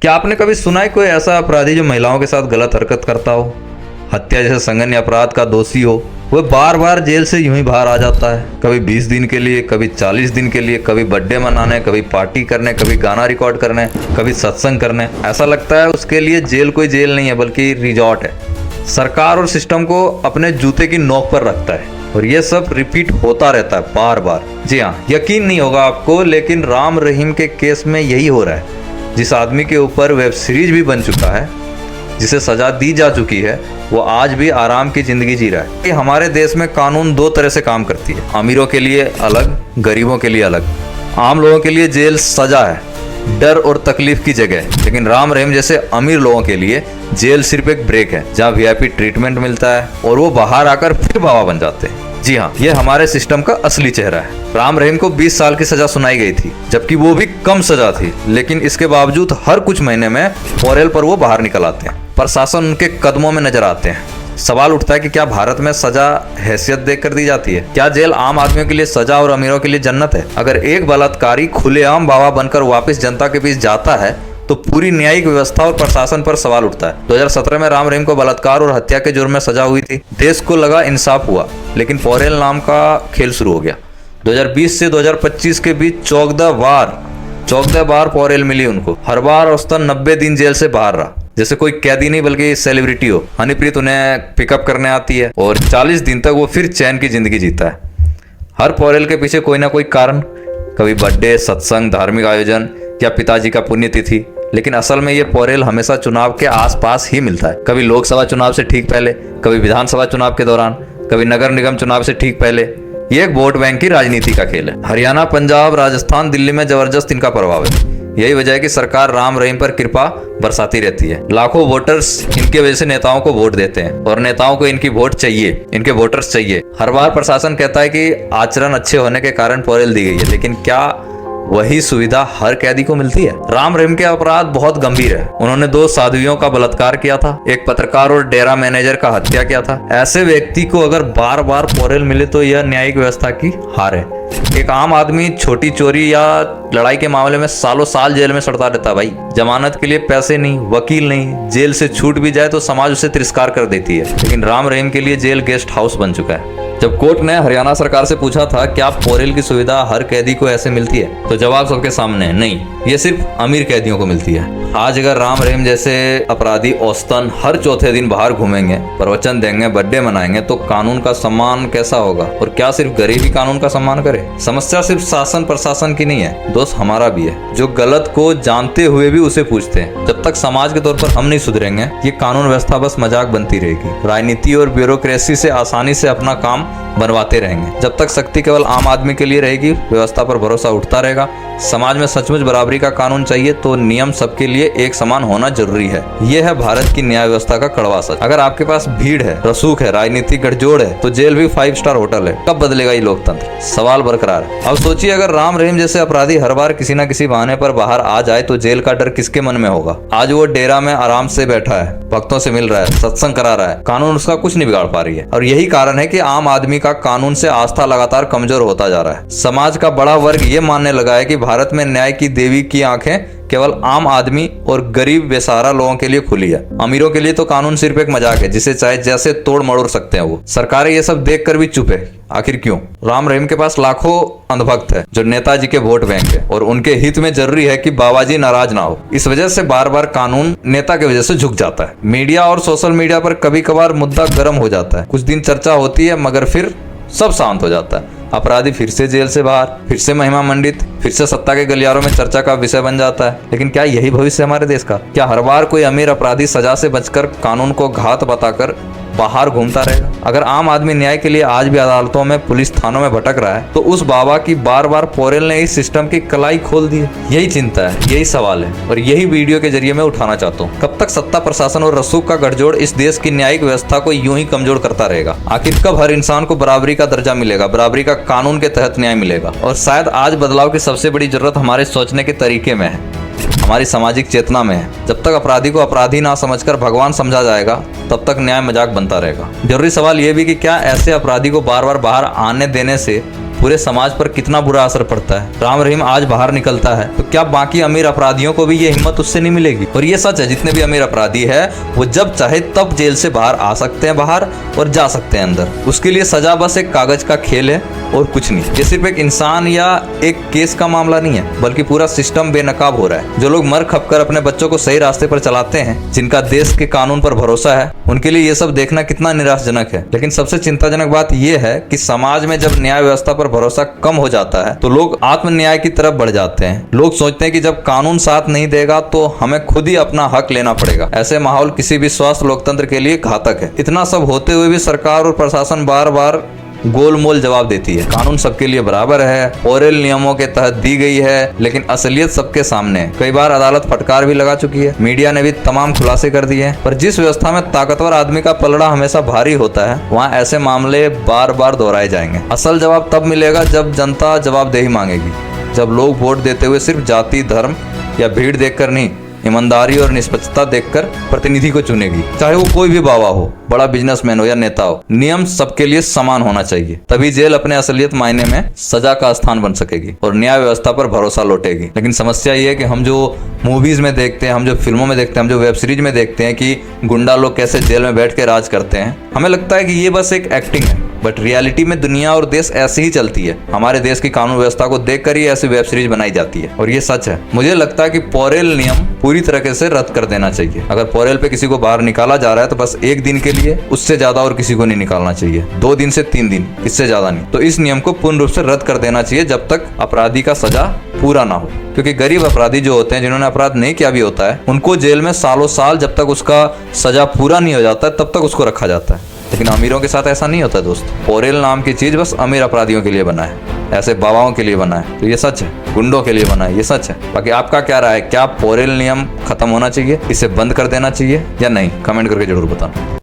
क्या आपने कभी सुना है कोई ऐसा अपराधी जो महिलाओं के साथ गलत हरकत करता हो, हत्या जैसे संगीन अपराध का दोषी हो, वह बार बार जेल से यूं ही बाहर आ जाता है, कभी 20 दिन के लिए, कभी 40 दिन के लिए, कभी बर्थडे मनाने, कभी पार्टी करने, कभी गाना रिकॉर्ड करने, कभी सत्संग करने। ऐसा लगता है उसके लिए जेल कोई जेल नहीं है बल्कि रिजॉर्ट है। सरकार और सिस्टम को अपने जूते की नोक पर रखता है और ये सब रिपीट होता रहता है बार बार। जी हाँ, यकीन नहीं होगा आपको, लेकिन राम रहीम के केस में यही हो रहा है। जिस आदमी के ऊपर वेब सीरीज भी बन चुका है, जिसे सजा दी जा चुकी है, वो आज भी आराम की जिंदगी जी रहा है। कि हमारे देश में कानून दो तरह से काम करती है, अमीरों के लिए अलग, गरीबों के लिए अलग। आम लोगों के लिए जेल सजा है, डर और तकलीफ की जगह है, लेकिन राम रहीम जैसे अमीर लोगों के लिए जेल सिर्फ एक ब्रेक है, जहाँ वीआईपी ट्रीटमेंट मिलता है और वो बाहर आकर फिर बाबा बन जाते हैं। जी हाँ, ये हमारे सिस्टम का असली चेहरा है। राम रहीम को 20 साल की सजा सुनाई गई थी, जबकि वो भी कम सजा थी, लेकिन इसके बावजूद हर कुछ महीने में पैरोल पर वो बाहर निकल आते हैं। प्रशासन उनके कदमों में नजर आते हैं। सवाल उठता है कि क्या भारत में सजा हैसियत देखकर दी जाती है? क्या जेल आम आदमियों के लिए सजा और अमीरों के लिए जन्नत है? अगर एक बलात्कारी खुलेआम बाबा बनकर वापस जनता के बीच जाता है तो पूरी न्यायिक व्यवस्था और प्रशासन पर सवाल उठता है। 2017 में राम रहीम को बलात्कार और हत्या के जुर्म में सजा हुई थी। देश को लगा इंसाफ हुआ, लेकिन पैरोल नाम का खेल शुरू हो गया। 2020 से 2025 के बीच 14 बार पैरोल मिली उनको। हर बार औसतन 90 दिन जेल से बाहर रहा, जैसे कोई कैदी नहीं बल्कि सेलिब्रिटी हो। हनीप्रीत उन्हें पिकअप करने आती है और 40 दिन तक वो फिर चैन की जिंदगी जीता है। हर पैरोल के पीछे कोई ना कोई कारण, कभी बर्थडे, सत्संग, धार्मिक आयोजन या पिताजी का पुण्यतिथि। लेकिन असल में ये पैरोल हमेशा चुनाव के आसपास ही मिलता है। कभी लोकसभा चुनाव से ठीक पहले, कभी विधानसभा चुनाव के दौरान, कभी नगर निगम चुनाव से ठीक पहले। ये एक वोट बैंक की राजनीति का खेल है। हरियाणा, पंजाब, राजस्थान, दिल्ली में जबरदस्त इनका प्रभाव है। यही वजह है कि सरकार राम रहीम पर कृपा बरसाती रहती है। लाखों वोटर्स इनके वजह से नेताओं को वोट देते हैं और नेताओं को इनकी वोट चाहिए, इनके वोटर्स चाहिए। हर बार प्रशासन कहता है कि आचरण अच्छे होने के कारण पैरोल दी गई है, लेकिन क्या वही सुविधा हर कैदी को मिलती है? राम रहीम के अपराध बहुत गंभीर है। उन्होंने 2 साध्वियों का बलात्कार किया था, एक पत्रकार और डेरा मैनेजर का हत्या किया था। ऐसे व्यक्ति को अगर बार बार पैरोल मिले तो यह न्यायिक व्यवस्था की हार है। एक आम आदमी छोटी चोरी या लड़ाई के मामले में सालों साल जेल में सड़ता रहता है भाई। जमानत के लिए पैसे नहीं, वकील नहीं, जेल से छूट भी जाए तो समाज उसे तिरस्कार कर देती है। लेकिन राम रहीम के लिए जेल गेस्ट हाउस बन चुका है। जब कोर्ट ने हरियाणा सरकार से पूछा था क्या पैरोल की सुविधा हर कैदी को ऐसे मिलती है, तो जवाब सबके सामने है, नहीं, ये सिर्फ अमीर कैदियों को मिलती है। आज अगर राम रहीम जैसे अपराधी औसतन हर चौथे दिन बाहर घूमेंगे, प्रवचन देंगे, बर्थडे मनाएंगे, तो कानून का सम्मान कैसा होगा? और क्या सिर्फ गरीब ही कानून का सम्मान करे? समस्या सिर्फ शासन प्रशासन की नहीं है, दोस्त हमारा भी है, जो गलत को जानते हुए भी उसे पूछते हैं। जब तक समाज के तौर पर हम नहीं सुधरेंगे, ये कानून व्यवस्था बस मजाक बनती रहेगी। राजनीति और ब्यूरोक्रेसी से आसानी से अपना काम बनवाते रहेंगे। जब तक शक्ति केवल आम आदमी के लिए रहेगी, व्यवस्था पर भरोसा उठता रहेगा। समाज में सचमुच बराबरी का कानून चाहिए तो नियम सबके लिए एक समान होना जरूरी है। यह है भारत की न्याय व्यवस्था का कड़वा सच। अगर आपके पास भीड़ है, रसूख है, राजनीतिक गठजोड़ है, तो जेल भी 5 स्टार होटल है। कब बदलेगा ये लोकतंत्र? सवाल बरकरार है। अब सोचिए, अगर राम रहीम जैसे अपराधी हर बार किसी न किसी बहाने पर बाहर आ जाए तो जेल का डर किसके मन में होगा? आज वो डेरा में आराम से बैठा है, भक्तों से मिल रहा है, सत्संग करा रहा है, कानून उसका कुछ नहीं बिगाड़ पा रही है। और यही कारण है कि आम आदमी का कानून से आस्था लगातार कमजोर होता जा रहा है। समाज का बड़ा वर्ग ये मानने लगा है कि भारत में न्याय की देवी की आंखें केवल आम आदमी और गरीब बेसहारा लोगों के लिए खुली है। अमीरों के लिए तो कानून सिर्फ एक मजाक है, जिसे चाहे जैसे तोड़ मरोड़ सकते हैं वो। सरकारें ये सब देखकर भी चुप है। आखिर क्यों? राम रहीम के पास लाखों अंधभक्त है जो नेताजी के वोट बैंक है, और उनके हित में जरूरी है कि बाबाजी नाराज ना हो। इस वजह से बार बार कानून नेता की वजह से झुक जाता है। मीडिया और सोशल मीडिया पर कभी कभार मुद्दा गर्म हो जाता है, कुछ दिन चर्चा होती है, मगर फिर सब शांत हो जाता है। अपराधी फिर से जेल से बाहर, फिर से महिमा मंडित, फिर से सत्ता के गलियारों में चर्चा का विषय बन जाता है। लेकिन क्या यही भविष्य हमारे देश का? क्या हर बार कोई अमीर अपराधी सजा से बचकर कानून को घात बताकर बाहर घूमता रहेगा? अगर आम आदमी न्याय के लिए आज भी अदालतों में, पुलिस थानों में भटक रहा है, तो उस बाबा की बार बार पैरोल ने इस सिस्टम की कलाई खोल दी है। यही चिंता है, यही सवाल है, और यही वीडियो के जरिए मैं उठाना चाहता हूँ। कब तक सत्ता, प्रशासन और रसूख का गठजोड़ इस देश की न्यायिक व्यवस्था को यूं ही कमजोर करता रहेगा? आखिर कब हर इंसान को बराबरी का दर्जा मिलेगा, बराबरी का कानून के तहत न्याय मिलेगा? और शायद आज बदलाव की सबसे बड़ी जरूरत हमारे सोचने के तरीके में है, हमारी सामाजिक चेतना में है। जब तक अपराधी को अपराधी ना समझकर भगवान समझा जाएगा, तब तक न्याय मजाक बनता रहेगा। जरूरी सवाल यह भी कि क्या ऐसे अपराधी को बार बार बाहर आने देने से पूरे समाज पर कितना बुरा असर पड़ता है। राम रहीम आज बाहर निकलता है तो क्या बाकी अमीर अपराधियों को भी ये हिम्मत उससे नहीं मिलेगी? और ये सच है, जितने भी अमीर अपराधी है वो जब चाहे तब जेल से बाहर आ सकते हैं बाहर और जा सकते हैं अंदर। उसके लिए सजा बस एक कागज का खेल है और कुछ नहीं। ये सिर्फ एक इंसान या एक केस का मामला नहीं है, बल्कि पूरा सिस्टम बेनकाब हो रहा है। जो लोग मर खपकर अपने बच्चों को सही रास्ते पर चलाते हैं, जिनका देश के कानून पर भरोसा है, उनके लिए ये सब देखना कितना निराशाजनक है। लेकिन सबसे चिंताजनक बात यह है कि समाज में जब न्याय व्यवस्था पर भरोसा कम हो जाता है तो लोग आत्म न्याय की तरफ बढ़ जाते हैं। लोग सोचते हैं कि जब कानून साथ नहीं देगा तो हमें खुद ही अपना हक लेना पड़ेगा। ऐसे माहौल किसी भी स्वस्थ लोकतंत्र के लिए घातक है। इतना सब होते हुए भी सरकार और प्रशासन बार बार गोलमोल जवाब देती है। कानून सबके लिए बराबर है, ओरल नियमों के तहत दी गई है, लेकिन असलियत सबके सामने है। कई बार अदालत फटकार भी लगा चुकी है, मीडिया ने भी तमाम खुलासे कर दिए हैं। पर जिस व्यवस्था में ताकतवर आदमी का पलड़ा हमेशा भारी होता है, वहाँ ऐसे मामले बार बार दोहराए जाएंगे। असल जवाब तब मिलेगा जब जनता जवाबदेही मांगेगी, जब लोग वोट देते हुए सिर्फ जाति, धर्म या भीड़ देखकर नहीं, ईमानदारी और निष्पक्षता देखकर प्रतिनिधि को चुनेगी। चाहे वो कोई भी बाबा हो, बड़ा बिजनेसमैन हो या नेता हो, नियम सबके लिए समान होना चाहिए। तभी जेल अपने असलियत मायने में सजा का स्थान बन सकेगी और न्याय व्यवस्था पर भरोसा लौटेगी। लेकिन समस्या ये है कि हम जो मूवीज में देखते हैं, हम जो फिल्मों में देखते हैं, हम जो वेब सीरीज में देखते हैं कि गुंडा लोग कैसे जेल में बैठ के राज करते हैं, हमें लगता है कि ये बस एक एक्टिंग है। बट रियलिटी में दुनिया और देश ऐसे ही चलती है। हमारे देश की कानून व्यवस्था को देखकर ही ऐसी वेब सीरीज बनाई जाती है और ये सच है। मुझे लगता है कि पॉरेल नियम पूरी तरीके से रद्द कर देना चाहिए। अगर पॉरेल पे किसी को बाहर निकाला जा रहा है तो बस एक दिन के लिए, उससे ज्यादा और किसी को नहीं निकालना चाहिए। 2 दिन से 3 दिन, इससे ज्यादा नहीं। तो इस नियम को पूर्ण रूप से रद्द कर देना चाहिए जब तक अपराधी का सजा पूरा ना हो। क्योंकि गरीब अपराधी जो होते हैं, जिन्होंने अपराध नहीं किया भी होता है, उनको जेल में सालों साल जब तक उसका सजा पूरा नहीं हो जाता तब तक उसको रखा जाता है। लेकिन अमीरों के साथ ऐसा नहीं होता दोस्त। पॉरेल नाम की चीज बस अमीर अपराधियों के लिए बना है, ऐसे बाबाओं के लिए बना है। तो ये सच है, गुंडों के लिए बना है, ये सच है। बाकी आपका क्या राय है? क्या पॉरेल नियम खत्म होना चाहिए, इसे बंद कर देना चाहिए या नहीं? कमेंट करके जरूर बताना।